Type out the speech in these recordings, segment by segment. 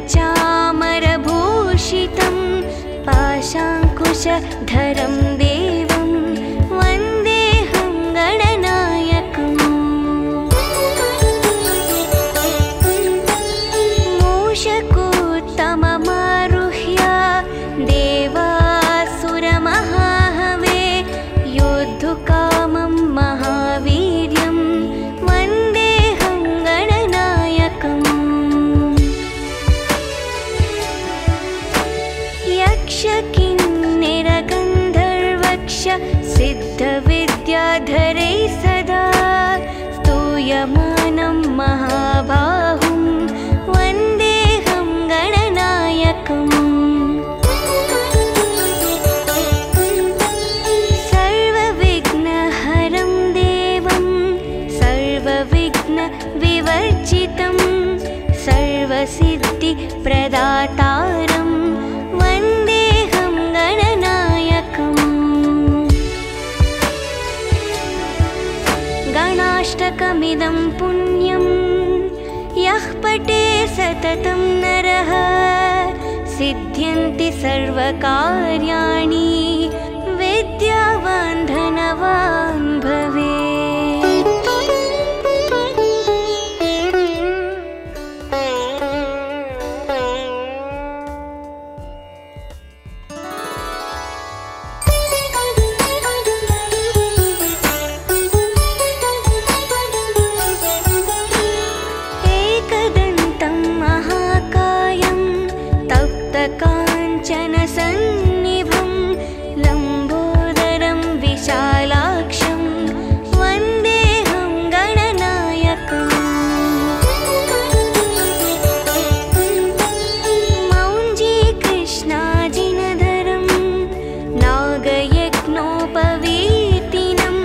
कर्णचामरभूषितं पाशाङ्कुशधरं देवं वन्देऽहं गणनायकम् मूषकोत्तममारुह्य देवासुरमहाहवे योद्धुकामं महावीर्यं वन्देऽहं गणनायकम् यक्षकिन्निरगन्धर्वक्ष सिद्धविद्याधरैः सदा स्तूयमानं महाबाहुं वन्देऽहं गणनायकम् सर्वविघ्नहरं देवं सर्वविघ्नविवर्जितं सर्वसिद्धिप्रदातारं वन्देऽहं गणनायकम् गणाष्टकमिदं पुण्यं यः पठे सततं नरः सिद्ध्यन्ति सर्वकार्याणि विद्यावान् धनवान् भवेत्। एकदन्तं महाकायं तप्तकाञ्चनसन्निभं लम्बोदरं विशालाक्षं वन्देऽहं गणनायकम् मौञ्जीकृष्णाजिनधरं नागयज्ञोपवीतिनं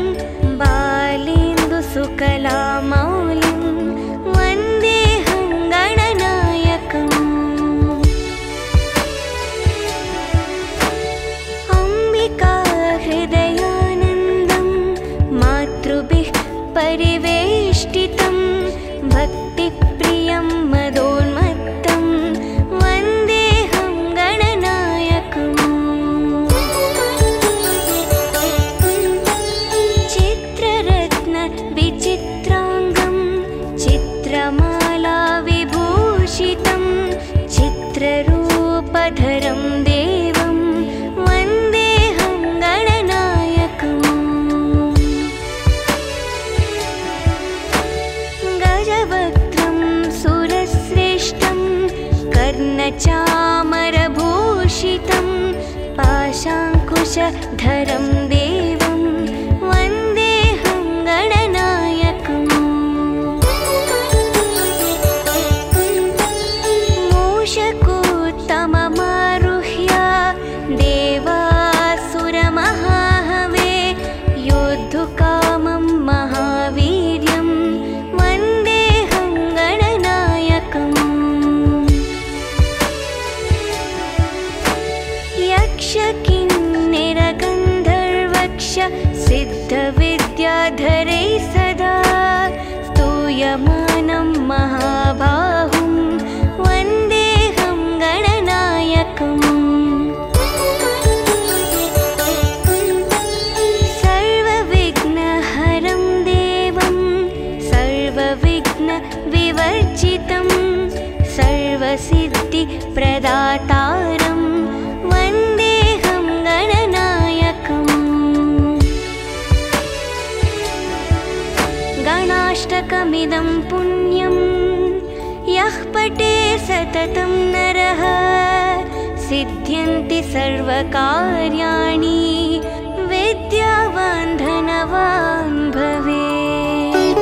बालेन्दुसुकलामौलिं वन्देऽहं गणनायकम् अम्बिकाहृदयानन्दं मातृभिः परिवेष्टितं भक्तिप्रियं मदोन्मत्तं वन्देऽहं गणनायकम् चित्ररत्नविचित्राङ्गं चित्रमालाविभूषितं चित्ररूपधरं देवं वन्देऽहं गणनायकम् गजवक्त्रं सुरश्रेष्ठं कर्णचामरभूषितं पाशाङ्कुशधरं देवं वन्देऽहं गणनायकम् मूषकोत्तममारुह्य देवासुरमहाहवे योद्धुकामं महावीर्यं वन्देऽहं गणनायकम् यक्षकिन्निरगन्धर्वक्ष सिद्धविद्याधरैः सदा स्तूयमानं महाबाहुं वन्देऽहं गणनायकम् सर्वविघ्नहरं देवं सर्वविघ्नविवर्जितं सर्वसिद्धिप्रदातारं वन्देऽहं गणनायकम् गणाष्टकमिदं पुण्यं यः पठे सततं नरः सिद्ध्यन्ति सर्वकार्याणि विद्यावान् धनवान् भवेत्।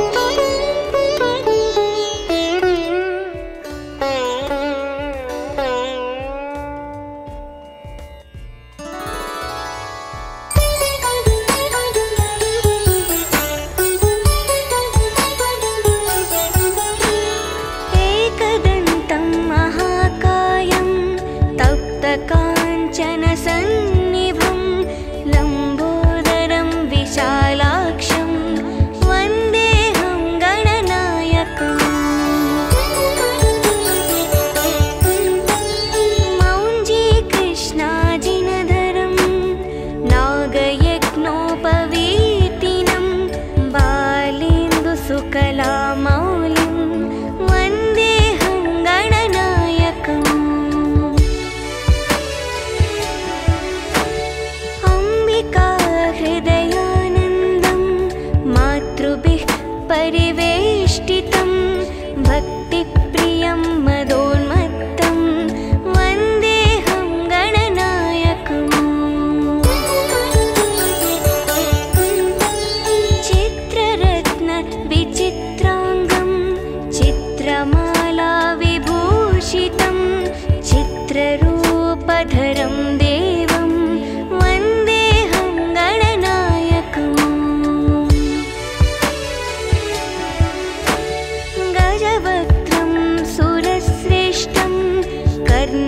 एकदन्तं महाकायं तप्तकाञ्चनसन्निभं लम्बोदरं विशालाक्षं वन्देऽहं गणनायकम्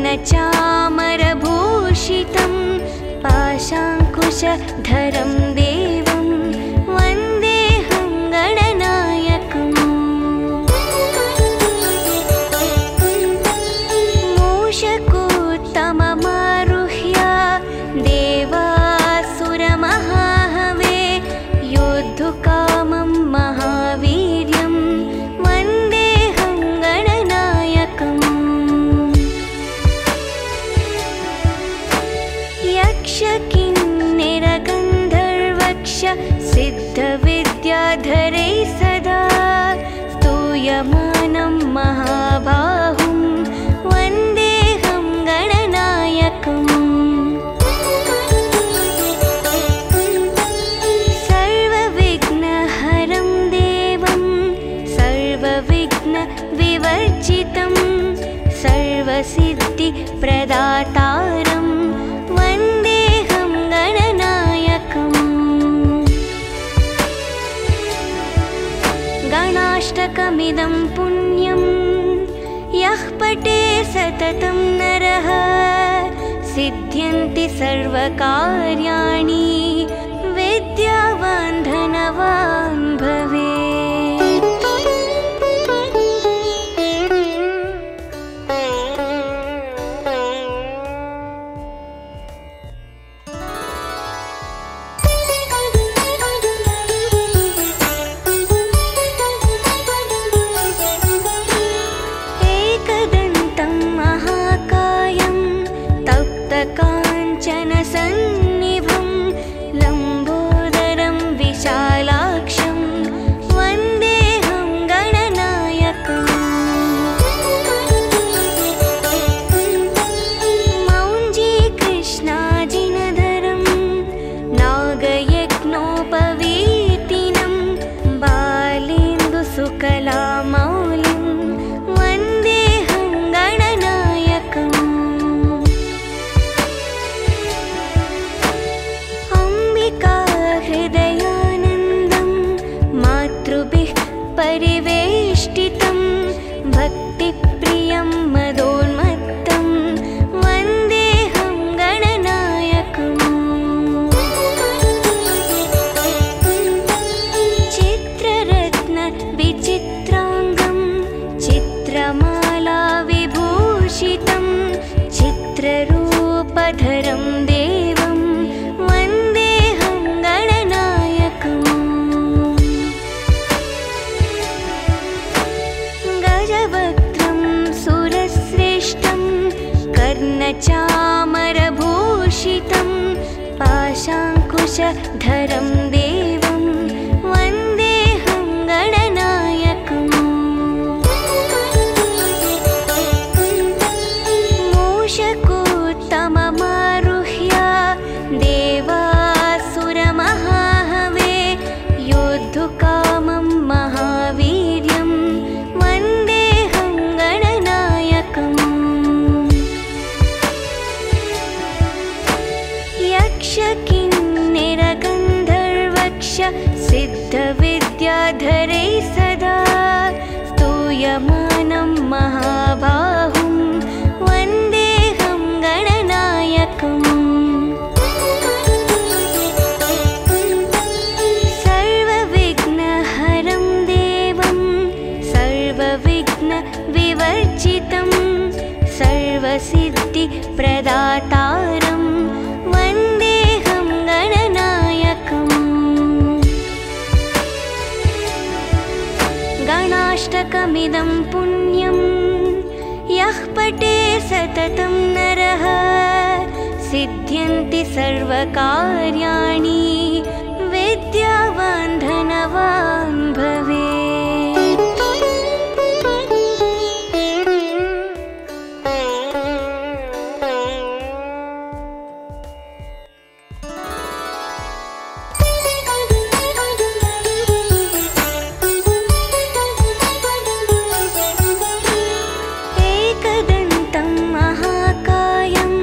कर्णचामरभूषितं पाशाङ्कुशधरं देवं वन्देऽहं गणनायकम् मूषकोत्तममारुह्य देवासुरमहाहवे योद्धुकामं महावीर्यं वन्देऽहं गणनायकम् यक्षकिन्निरगन्धर्वक्ष सिद्धविद्याधरै सदा स्तूयमानं महाबाहुं वन्देऽहं गणनायकम् सर्वविघ्नहरं देवं सर्वविघ्नविवर्जितं सर्वसिद्धिप्रदातारं वन्देऽहं गणनायकम् गणाष्टकमिदं पुण्यं यः पठे सततं नरः सिद्ध्यन्ति सर्वकार्याणि विद्यावान् धनवान् भवेत्। एकदन्तं महाकायं तप्तकाञ्चनसन्निभं लम्बोदरं विशालाक्षं वन्देऽहं गणनायकम् मौञ्जीकृष्णाजिनधरं नागयज्ञोपवीतिनं बालेन्दुसुकलामौलिं वन्देऽहं गणनायकम् अम्बिकाहृदयानन्दं मातृभिः परिवेष्टितं भक्तिप्रियं मदोन्मत्तं वन्देऽहं गणनायकम् चित्ररत्नविचित्राङ्गं चित्रमालाविभूषितं चित्ररूपधरं देवं वन्देऽहं गणनायकम् गजवक्त्रं सुरश्रेष्ठं कर्णचामरभूषितं पाशाङ्कुशधरं देवं वन्देऽहं गणनायकम् मूषकोत्तममारुह्य देवासुरमहाहवे योद्धुकामं महावीर्यं वन्देऽहं गणनायकम् यक्षकिन्निरगन्धर्वक्ष सिद्धविद्याधरै सदा स्तूयमानं महाबाहुं वन्देऽहं गणनायकम् सर्वविघ्नहरं देवं सर्वविघ्नविवर्जितं सर्वसिद्धिप्रदातारं वन्देऽहं गणनायकम् गणाष्टकमिदं पुण्यं यः पठे सततं नरः सिद्ध्यन्ति सर्वकार्याणि विद्यावान् धनवान् भवेत्। एकदन्तं महाकायं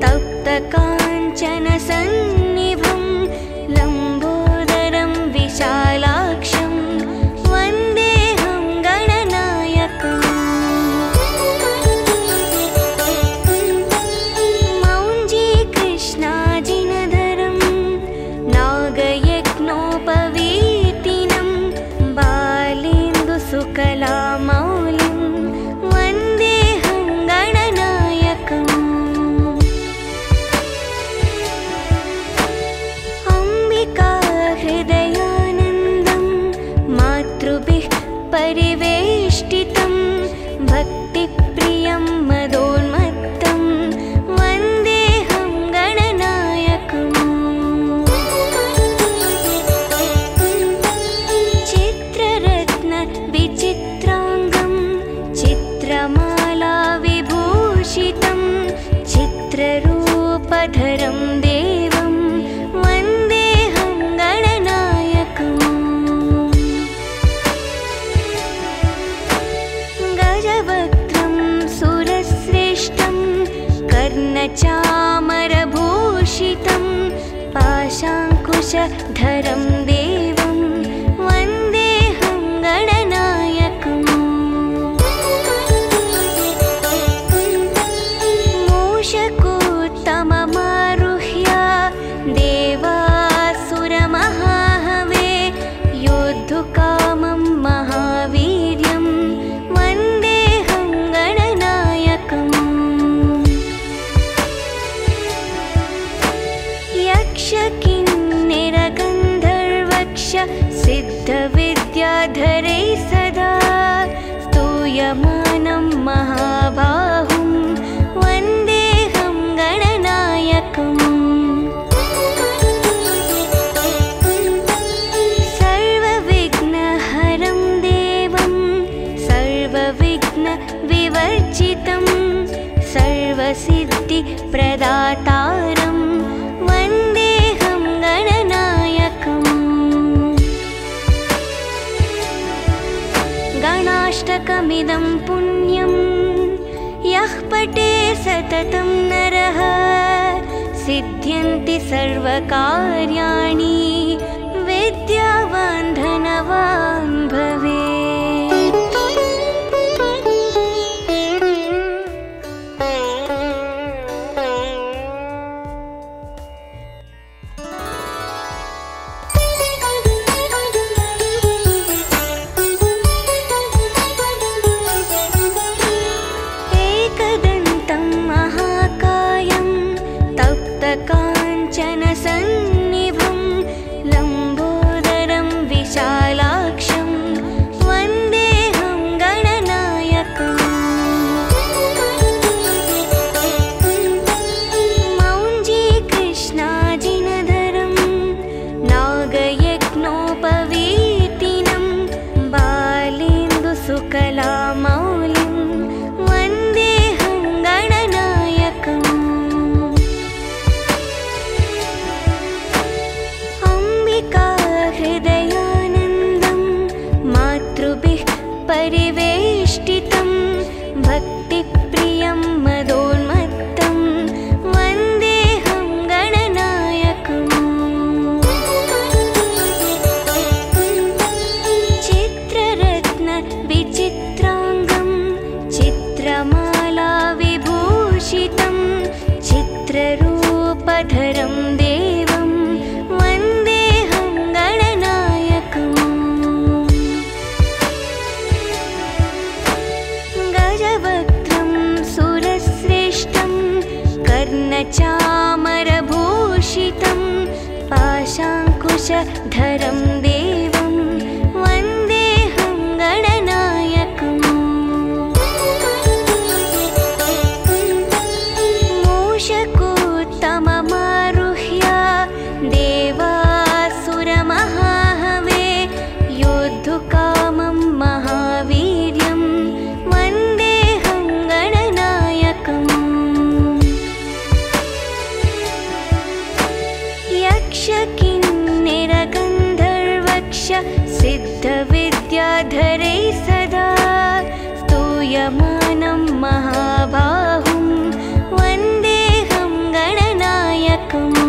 तप्तकाञ्चनसन्निभं लम्बोदरं विशालाक्षं विभूषितं चित्ररूपधरं देवं वन्देऽहं गणनायकम्। गजवक्त्रं सुरश्रेष्ठं कर्णचामरभूषितं पाशाङ्कुशधरं देवं वन्देऽहं गणनायकम्। मूषकोत्तममारुह्य देवासुरमहाहवे योद्धुकामं महावीर्यं वन्देऽहं गणनायकम्। यक्षकिन्निरगन्धर्वक्ष सिद्धविद्याधरै सदा स्तूयमानं महाबाहुं वन्देऽहं गणनायकम्। सर्वविघ्नहरं देवं सर्वविघ्नविवर्जितं सर्वसिद्धिप्रदातारं वन्देऽहं गणनायकम्। गणाष्टकमिदं पुण्यं यः पठे सततं नरः सिद्ध्यन्ति सर्वकार्याणि विद्यावान् धनवान् भवेत्। एकदन्तं महाकायं तप्तकाञ्चनसन्निभं लम्बोदरं विशालाक्षं वन्देऽहं गणनायकम्। मौञ्जीकृष्णाजिनधरं नागयज्ञोपवीतिनं बालेन्दुसुकलामौलिं वन्देऽहं गणनायकम्। अम्बिकाहृदयानन्दं मातृभिः परिवेष्टितं भक्तिप्रियं मदोन्मत्तं वन्देऽहं गणनायकम्। चित्ररत्नविचित्राङ्गं चित्रमालाविभूषितं चित्ररूपधरं देवं वन्देऽहं गणनायकम्। गजवक्त्रं सुरश्रेष्ठं कर्णचामरभूषितं पाशाङ्कुशधरं देवं वन्देऽहं गणनायकम्। मूषकोत्तममारुह्य देवासुरमहाहवे योद्धुकामं महावीर्यं वन्देऽहं गणनायकम्। यक्षकिन्निरगन्धर्वक्ष सिद्धविद्याधरै सदा स्तूयमानं महाबाहुं वन्देऽहं गणनायकम्।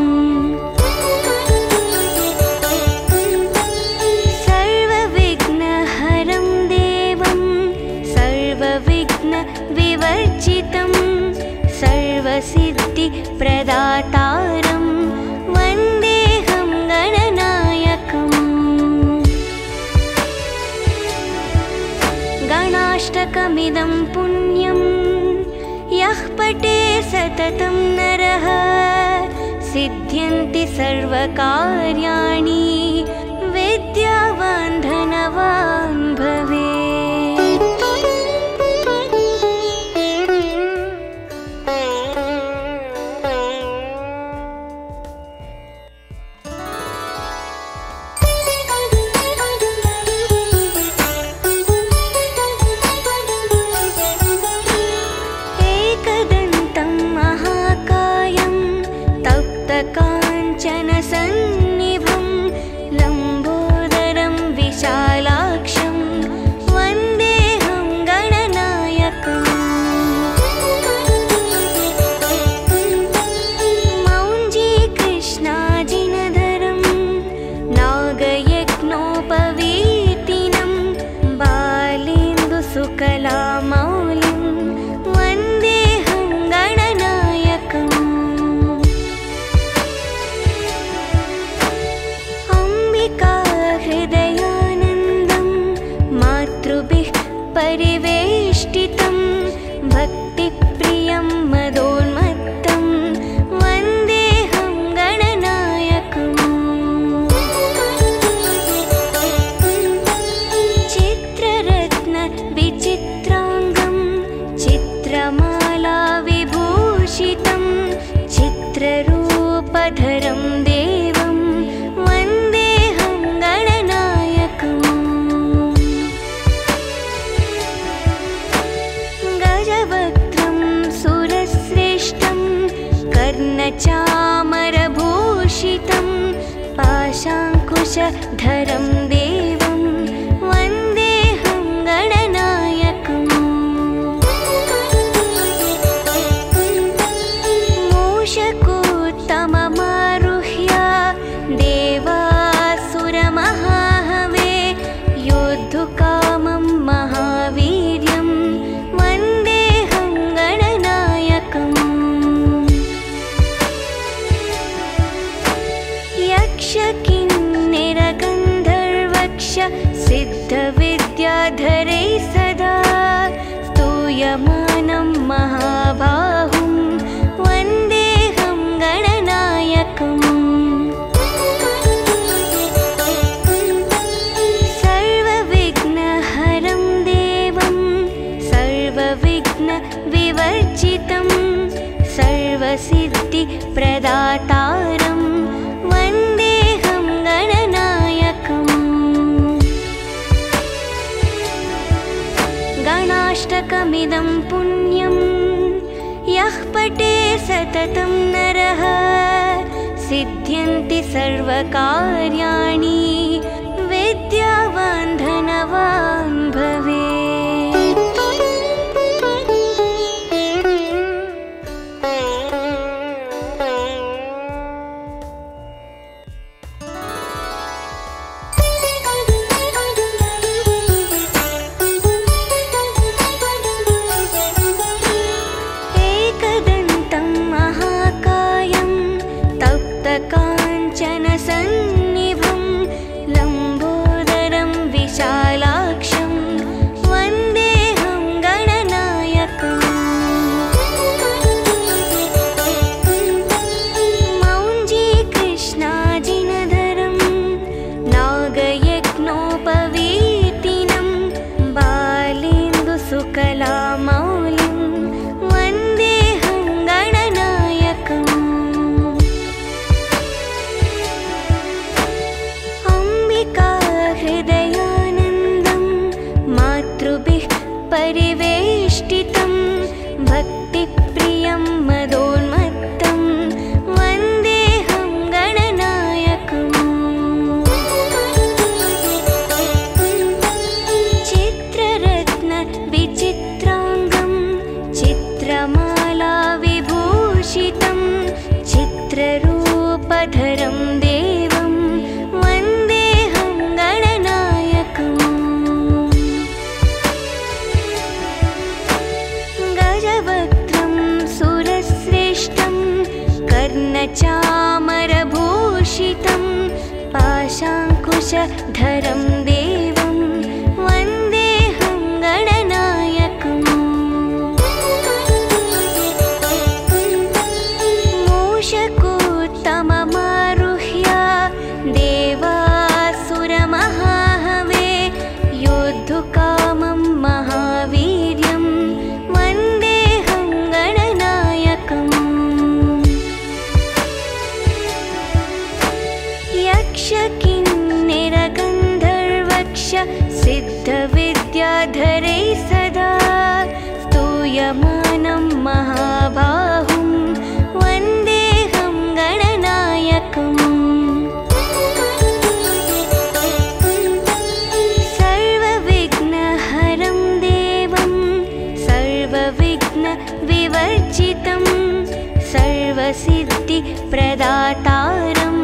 सर्वविघ्नहरं देवं सर्वविघ्नविवर्जितं सर्वसिद्धिप्रदातारं वन्देऽहं गणनायकम्। गणाष्टकमिदं पुण्यं यः पठे सततं नरः सिद्ध्यन्ति सर्वकार्याणि विद्यावान् धनवान् भवेत्। कर्णचामरभूषितं पाशाङ्कुशधरं देवं वन्देऽहं गणनायकम् मूषकोत्तममारुह्य देवासुरमहाहवे योद्धुकामं महावीर्यं वन्देऽहं गणनायकम् यक्षकिन्निरगन्धर्वक्ष सिद्धविद्याधरैः सदा स्तूयमानं महाबाहुं वन्देऽहं गणनायकम् सर्वविघ्नहरं देवं सर्वविघ्नविवर्जितं सर्वसिद्धिप्रदातारं वन्देऽहं गणनायकम् गणाष्टकमिदं पुण्यं यः पठे सततं नरः सिद्ध्यन्ति सर्वकार्याणि विद्यावान् धनवान् भवेत्। एकदन्तं महाकायं तप्तकाञ्चनसन्निभं लम्बोदरं विशालाक्षं वन्देऽहं गणनायकम् मौञ्जीकृष्णाजिनधरं नागयज्ञोपवीतिनं बालेन्दुसुकलामौलिं वन्देऽहं गणनायकम् अम्बिकाहृदयानन्दं मातृभिः परिवेष्टितं भक्तिप्रियं मदोन्मत्तं वन्देऽहं गणनायकम् चित्ररत्नविचित्राङ्गं चित्रमालाविभूषितं चित्ररूपधरं देवं वन्देऽहं गणनायकम् गजवक्त्रं सुरश्रेष्ठं कर्णचामरभूषितं पाशाङ्कुशधरं देवं वन्देऽहं गणनायकम् मूषकोत्तममारुह्य देवासुरमहाहवे योद्धुकामं महावीर्यं वन्देऽहं गणनायकम् यक्षकिन्निरगन्धर्वक्ष सिद्धविद्याधरैः सदा स्तूयमानं महाबाहुं वन्देऽहं गणनायकम् सर्वविघ्नहरं देवं सर्वविघ्नविवर्जितं सर्वसिद्धिप्रदातारं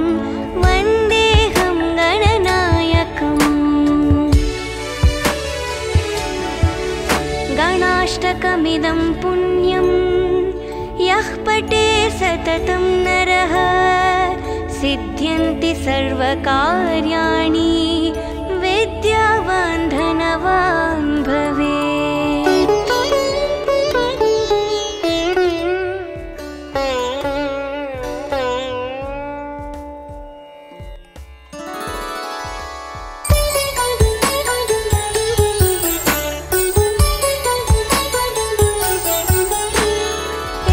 वन्देऽहं गणनायकम् गणाष्टकमिदं पुण्यं यः पठे सततं नरः सिद्ध्यन्ति सर्वकार्याणि विद्यावान् धनवान् भवेत्।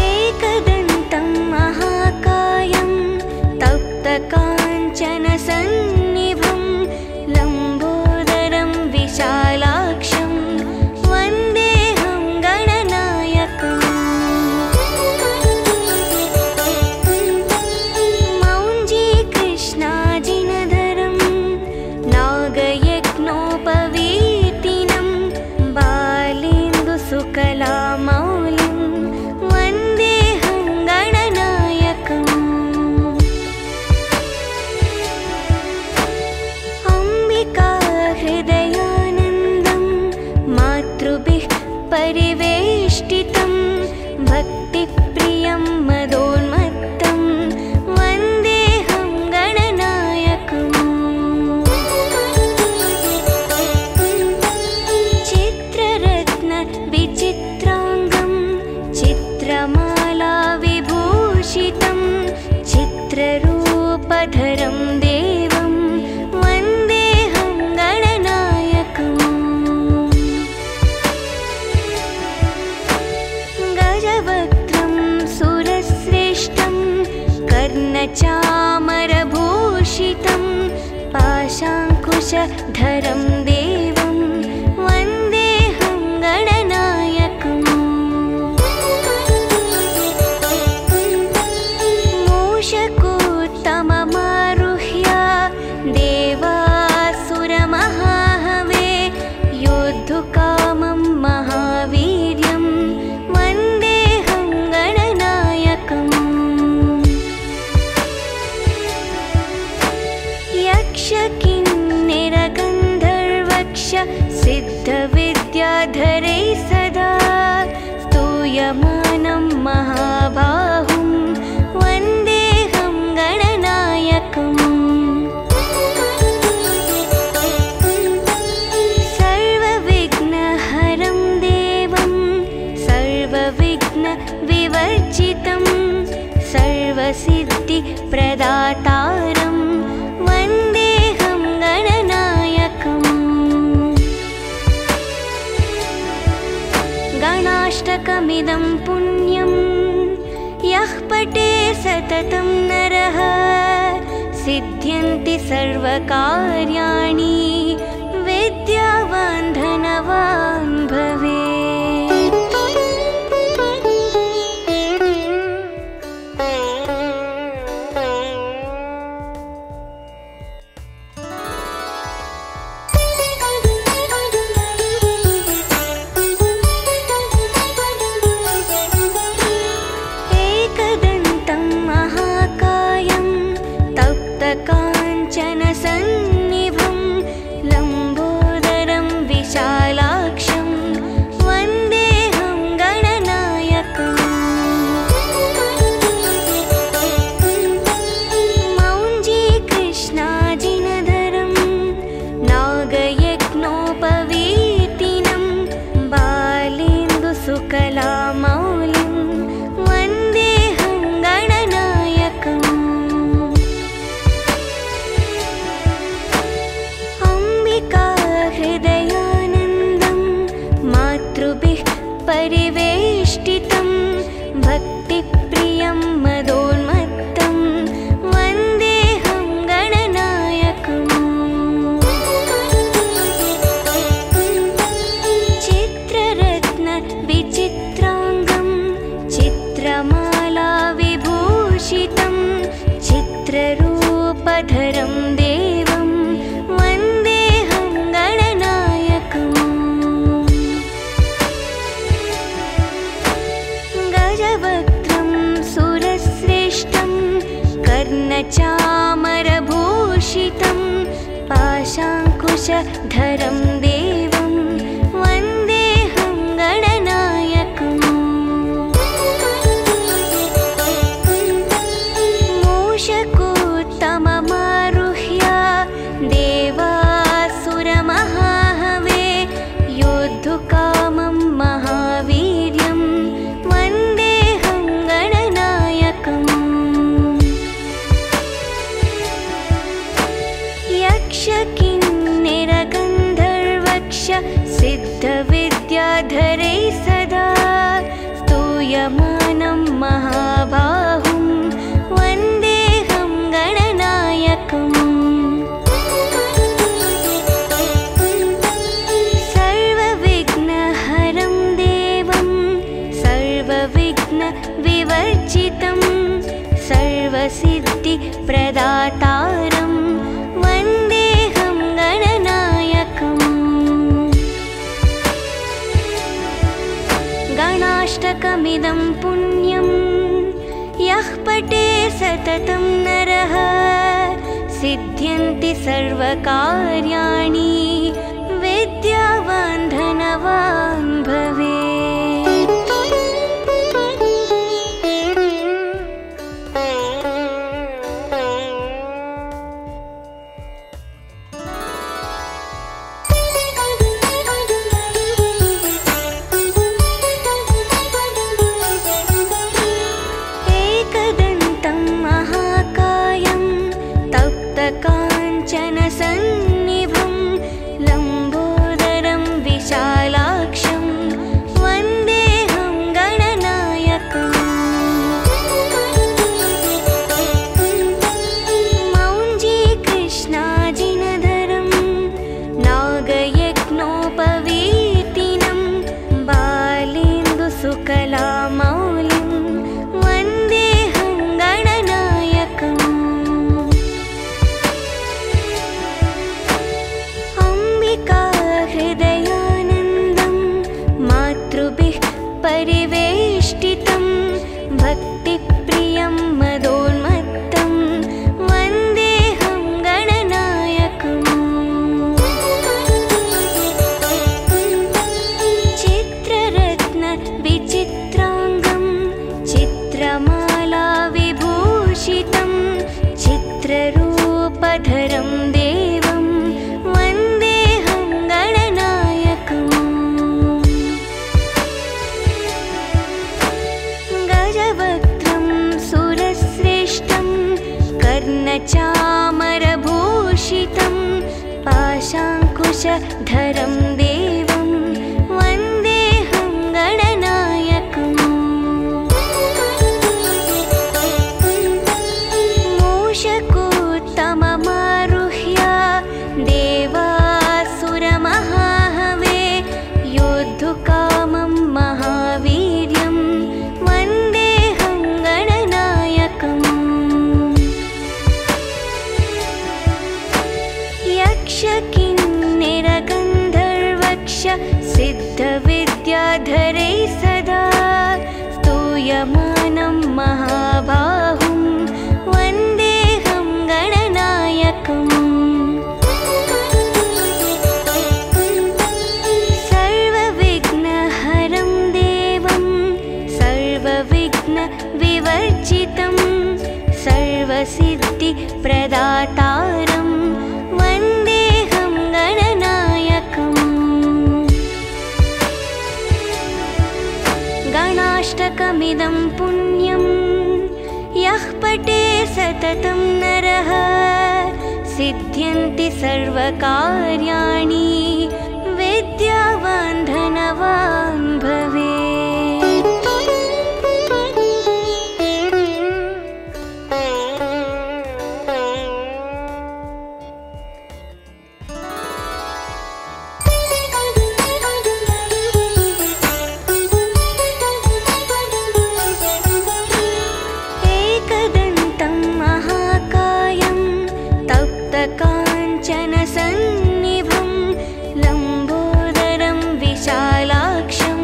एकदन्तं महाकायं तप्तकाञ्चनसन्निभं लम्बोदरं विशालाक्षं चित्रमाला विभूषितं चित्ररूपधरं देवं वन्देऽहं गणनायकम्। गजवक्त्रं सुरश्रेष्ठं कर्णचामरभूषितं पाशाङ्कुशधरं देवं वन्देऽहं गणनायकम्। मूषकोत्तममारुह्य देवासुरमहाहवे योद्धुकामं महावीर्यं वन्देऽहं गणनायकम्। यक्षकिन्निरगन्धर्वक्ष सिद्धविद्याधरैः सदा स्तूयमानं महाबाहुं वन्देऽहं गणनायकम्। सर्वविघ्नहरं देवं सर्वविघ्नविवर्जितं सर्वसिद्धिप्रदातारं वन्देऽहं गणनायकम्। गणाष्टकमिदं पुण्यं यः पठे सततं नरः सिद्ध्यन्ति सर्वकार्याणि विद्यावान् धनवान् भवेत्। एकदन्तं महाकायं तप्तकाञ्चनसन्निभं लम्बोदरं विशालाक्षं वन्देऽहं गणनायकम्। मौञ्जीकृष्णाजिनधरं नागयज्ञोपवीतिनं बालेन्दुसुकलामौलिं वन्देऽहं गणनायकम्। अम्बिकाहृदयानन्दं मातृभिः परिवेष्टितं भक्तिप्रियं मदोन्मत्तं वन्देऽहं गणनायकम्। चित्ररत्नविचित्राङ्गं चित्रमाला विभूषितं चित्ररूपधरं देवं वन्देऽहं गणनायकम्। गजवक्त्रं सुरश्रेष्ठं कर्णचामरभूषितं पाशाङ्कुशधरं देवं वन्देऽहं गणनायकम्। मूषकोत्तममारुह्य देवासुरमहाहवे योद्धुकामं महावीर्यं वन्देऽहं गणनायकम्। यक्षकिन्निरगन्धर्वक्ष सिद्धविद्याधरैः सदा स्तूयमानं महाबाहुं वन्देऽहं गणनायकम्। सर्वविघ्नहरं देवं सर्वविघ्नविवर्जितं सर्वसिद्धिप्रदातारं वन्देऽहं गणनायकम्। गणाष्टकमिदं पुण्यं यः पठे सततं नरः सिद्ध्यन्ति सर्वकार्याणि विद्यावान् धनवान् भवेत्। काञ्चनसन्निभं लम्बोदरं विशालाक्षं वन्देऽहं गणनायकम् मौञ्जीकृष्णाजिनधरं नागयज्ञोपवीतिनं बालेन्दुसुकलामौलिं वन्देऽहं गणनायकम् हृदयानन्दं मातृभिः परिवेष्टितं भक्तिप्रियं मदोन्मत्तं वन्देऽहं गणनायकम् चित्ररत्नविचित्राङ्गं चित्रमालाविभूषितं चित्ररूपधरं देवं वन्देऽहं गणनायकम् गजवक्त्रं सुरश्रेष्ठं कर्णचामरभूषितं पाशाङ्कुशधरं देवं वन्देऽहं गणनायकम् मूषकोत्तममारुह्य देवासुरमहाहवे योद्धुकामं महावीर्यं वन्देऽहं गणनायकम् यक्षकिन्निरगन्धर्वक्ष सिद्धविद्याधरै सदा स्तूयमानं महाबाहुं वन्देऽहं गणनायकम् सर्वविघ्नहरं देवं सर्वविघ्नविवर्जितं सर्वसिद्धिप्रदातारं वन्देऽहं गणनायकम् गणाष्टकमिदं पुण्यं यः पठे सततं नरः सिद्ध्यन्ति सर्वकार्याणि विद्यावान् धनवान् भवेत्। एकदन्तं महाकायं तप्तकाञ्चनसन्निभं लम्बोदरं विशालाक्षं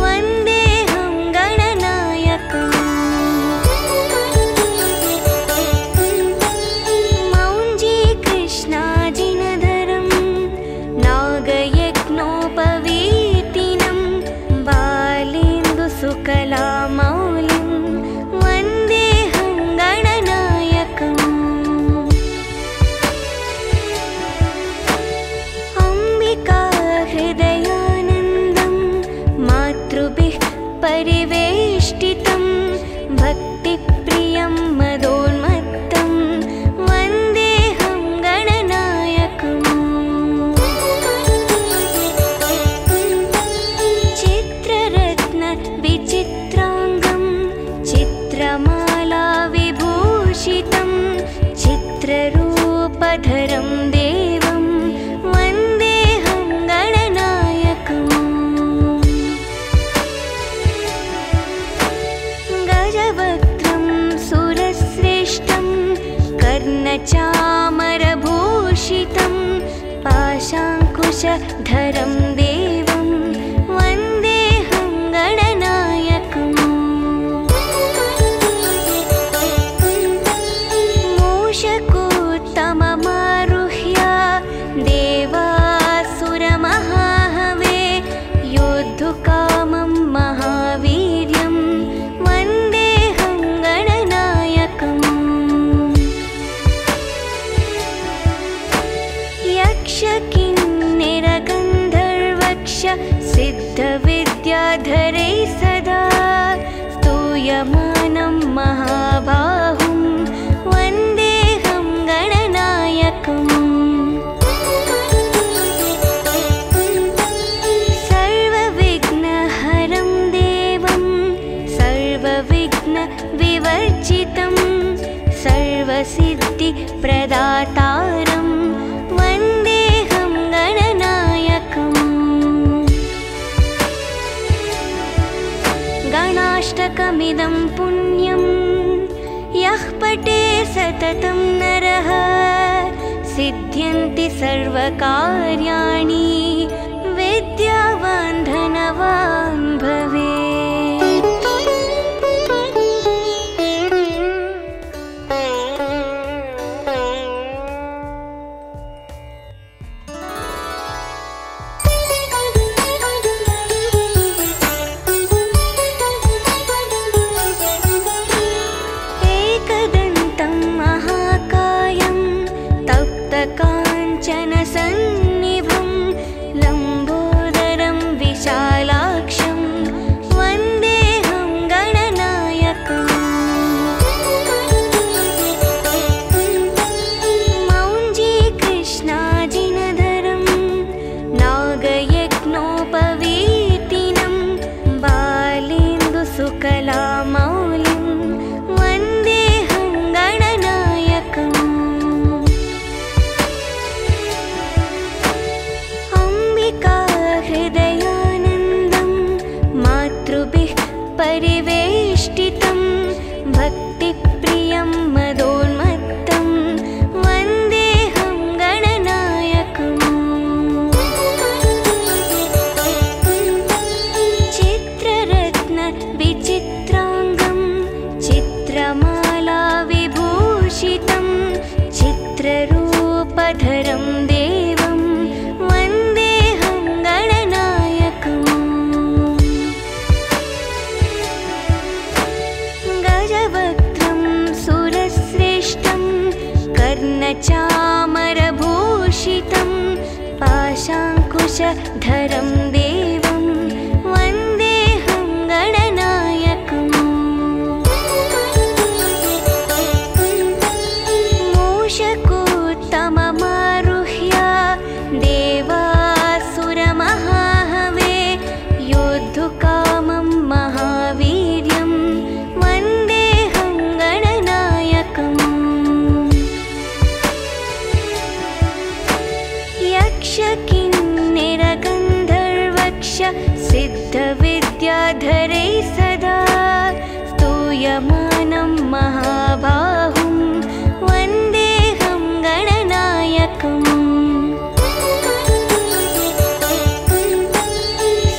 वन्देऽहं गणनायकम् मौञ्जीकृष्णाजिनधरं नागयज्ञोपवीतिनं बालेन्दुसुकलामौलिं वन्देऽहं गणनायकम् हृदयानन्दं मातृभिः परिवेष्टितं भक्तिप्रियं मदोन्मत्तं वन्देऽहं गणनायकम् चित्ररत्नविचित्राङ्गं चित्रमालाविभूषितं चित्ररूपधरं देवं वन्देऽहं गणनायकम् गजवक्त्रं सुरश्रेष्ठं कर्णचामरभूषितं पाशाङ्कुशधरं देवं वन्देऽहं गणनायकम् मूषकोत्तममारुह्य देवासुरमहाहवे योद्धुकामं महावीर्यं वन्देऽहं गणनायकम् यक्षकिन्निरगन्धर्व गणाष्टकमिदं पुण्यं यः पठे सततं नरः सिद्ध्यन्ति सर्वकार्याणि विद्यावान् धनवान् भवेत्। एकदन्तं महाकायं तप्तकाञ्चनसन्निभं लम्बोदरं विशालाक्षं वन्देऽहं गणनायकम्। मौञ्जीकृष्णाजिनधरं नागयज्ञोपवीतिनं बालेन्दुसुकलामौलिं वन्देऽहं गणनायकम्। अम्बिका हृदयानन्दं मातृभिः परिवेष्टितं भक्तिप्रियं मदोन्मत्तं वन्देऽहं गणनायकम्। चित्ररत्न विचित्राङ्गं चित्रमाला विभूषितं चित्ररूपधरं देवं वन्देऽहं गणनायकम्। गजवक्त्रं सुरश्रेष्ठं कर्णचामरभूषितं पाशाङ्कुशधरं देवं वन्देऽहं गणनायकम्। मूषकोत्तममारुह्य देवासुरमहाहवे योद्धुकामं महावीर्यं वन्देऽहं गणनायकम्। यक्षकिन्निरगन्धर्वक्ष सिद्धविद्याधरै सदा स्तूयमानं महाबाहुं वन्देऽहं गणनायकम्।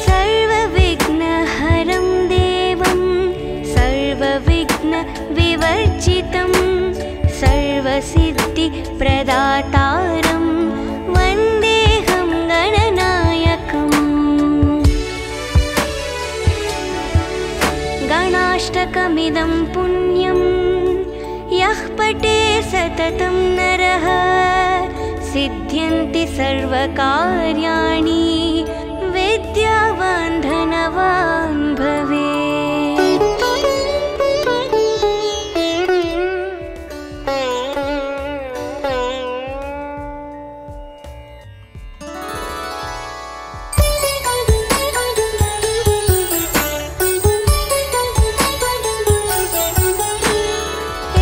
सर्वविघ्नहरं देवं सर्वविघ्नविवर्जितं सर्वसिद्धिप्रदातारं वन्देऽहं गणनायकम्। गणाष्टकमिदं पुण्यं यः पठे सततं नरः सिद्ध्यन्ति सर्वकार्याणि विद्यावान् धनवान् भवेत्।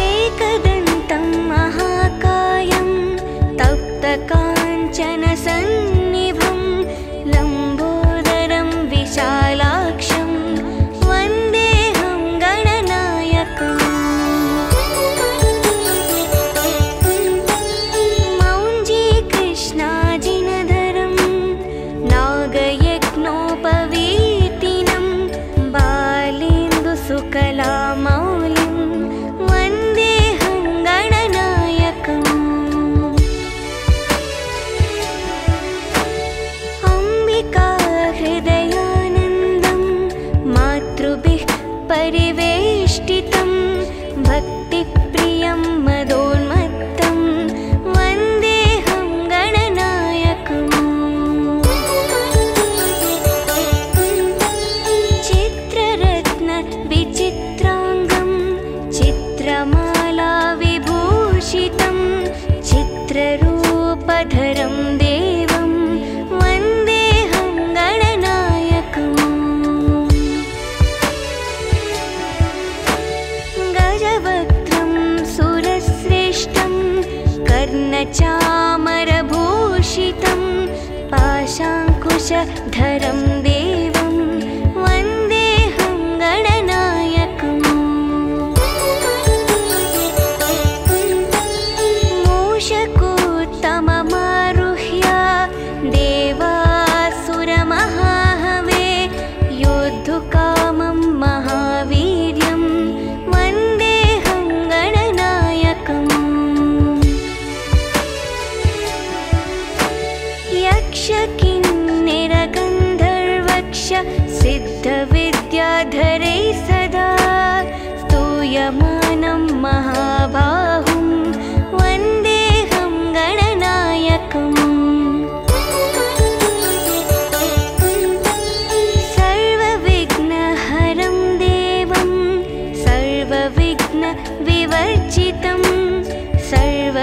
एकदन्तं महाकायं तप्तकाञ्चनसन्निभं लम्बोदरं विशालाक्षं वन्देऽहं गणनायकम्। मौञ्जीकृष्णाजिनधरं नागयज्ञोपवीतिनं बालेन्दुसुकलामौलिं वन्देऽहं गणनायकम्। अम्बिका हृदयानन्दं मातृभिः परिवेष्टितं भक्तिप्रियं मदोन्मत्तं वन्देऽहं गणनायकम्। चित्ररत्न विचित्राङ्गं चित्रमाला विभूषितं चित्ररूपधरं देवं वन्देऽहं गणनायकम्। गजवक्त्रं सुरश्रेष्ठं कर्णचामरभूषितं पाशाङ्कुशधरं देवं वन्देऽहं गणनायकम्।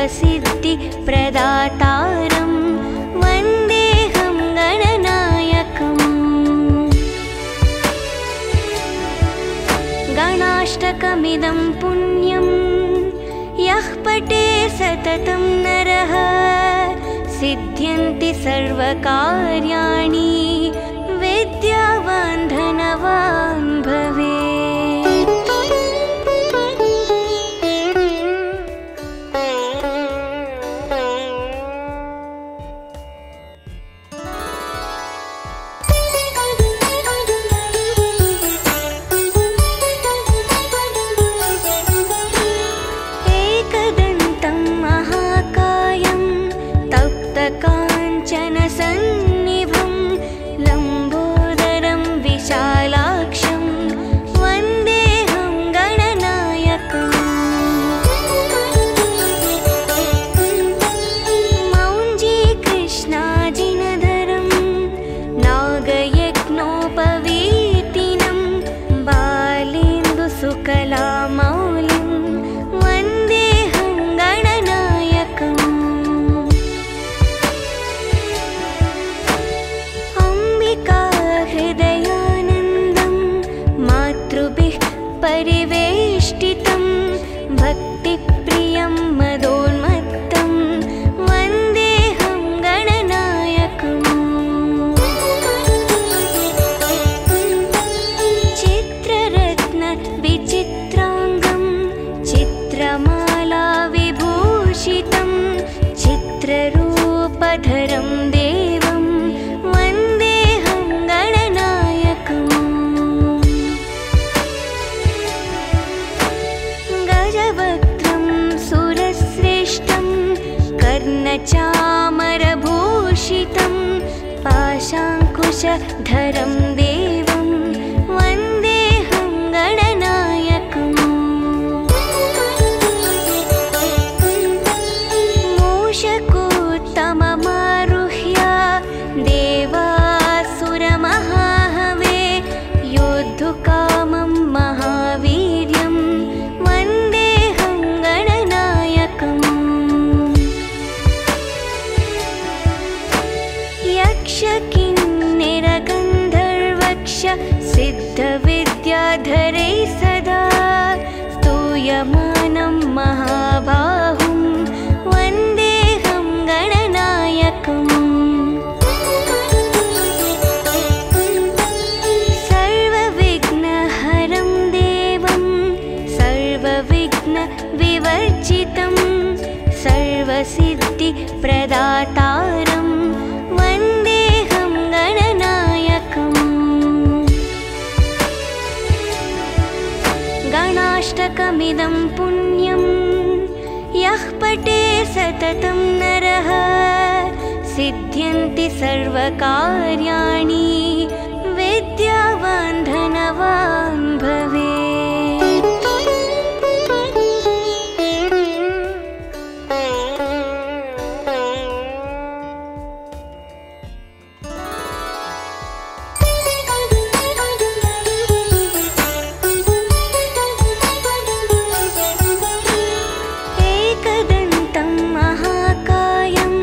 सर्वसिद्धिप्रदातारं वन्देऽहं गणनायकम्। गणाष्टकमिदं पुण्यं यः पठे सततं नरः सिद्ध्यन्ति सर्वकार्याणि विद्यावान् धनवान् भवेत्। एकदन्तं महाकायं तप्तकाञ्चनसन्निभं लम्बोदरं विशालाक्षं वन्देऽहं गणनायकम्। मौञ्जीकृष्णाजिनधरं नागयज्ञोपवीतिनं बालेन्दुसुकलामौलिं वन्देऽहं गणनायकम्। अम्बिका हृदयानन्दं मातृभिः परिवेष्टितं भक्तिप्रियं मदोन्मत्तं वन्देऽहं गणनायकम्। चित्ररत्नविचित्राङ्गं चित्रमाला विभूषितं चित्ररूपधरं देवं वन्देऽहं गणनायकम्। गजवक्त्रं सुरश्रेष्ठं कर्णचामरभूषितं पाशाङ्कुशधरं देवं वन्देऽहं गणनायकम्। मूषकोत्तममारुह्य देवासुरमहाहवे योद्धुकामं महावीर्यं वन्देऽहं गणनायकम्। यक्षकिन्निरगन्धर्वक्ष सिद्धविद्याधरै सदा स्तूयमानं महाबाहुं वन्देऽहं गणनायकम्। सर्वविघ्नहरं देवं सर्वविघ्नविवर्जितं सर्वसिद्धिप्रदातारं वन्देऽहं गणनायकम्। गणाष्टकमिदं पुण्यं यः पठे सततं नरः सिद्ध्यन्ति सर्वकार्याणि विद्यावान् धनवान् भवेत्। एकदन्तं महाकायं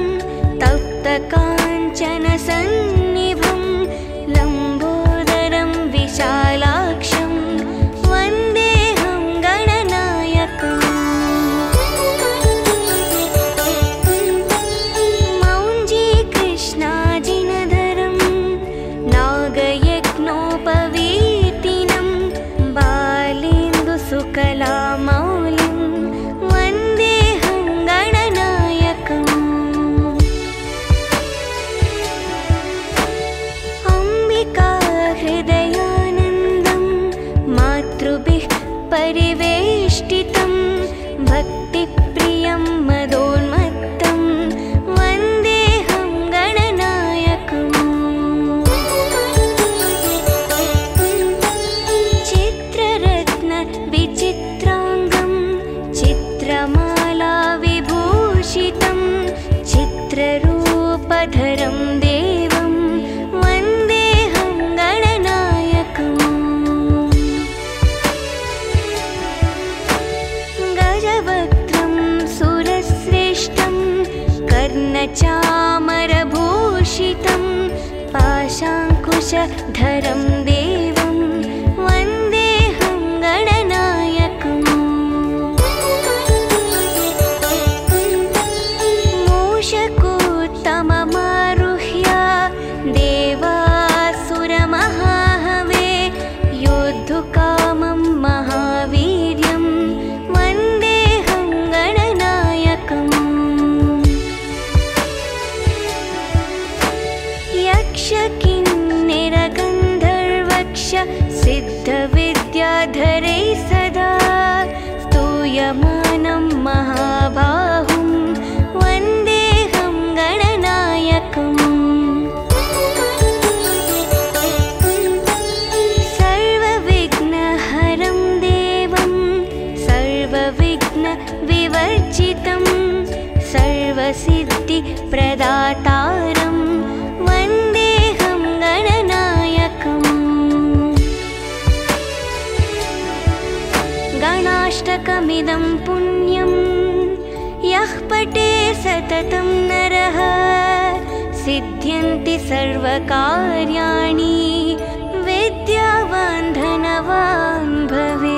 तप्तकाञ्चनसन्निभं लम्बोदरं विशालाक्षं वन्देऽहं गणनायकम्। मौञ्जीकृष्णाजिनधरं नागयज्ञोपवीतिनं बालेन्दुसुकलामौलिं वन्देऽहं गणनायकम्। अम्बिका हृदयानन्दं मातृभिः परिवेष्टितं भक्तिप्रियं मदोन्मत्तं वन्देऽहं गणनायकम्। चित्ररत्नविचित्राङ्गं चित्रमाला विभूषितं चित्ररूपधरं देवं वन्देऽहं गणनायकम्। गजवक्त्रं सुरश्रेष्ठं चामरभूषितं पाशाङ्कुशधरं देवं वन्देऽहं गणनायकम् मूषकोत्तममारुह्य देवासुरमहाहवे योद्धुकामं महावीर्यं वन्देऽहं गणनायकम् यक्षकिन्निरगन्धर्वक्ष सिद्धविद्याधरै सदा स्तूयमानं महाबाहुं वन्देऽहं गणनायकम् सर्वविघ्नहरं देवं सर्वविघ्नविवर्जितं सर्वसिद्धिप्रदातारं वन्देऽहं गणनायकम् गणाष्टकमिदं पुण्यं यः पठे सततं नरः सिद्ध्यन्ति सर्वकार्याणि विद्यावान् धनवान् भवेत्।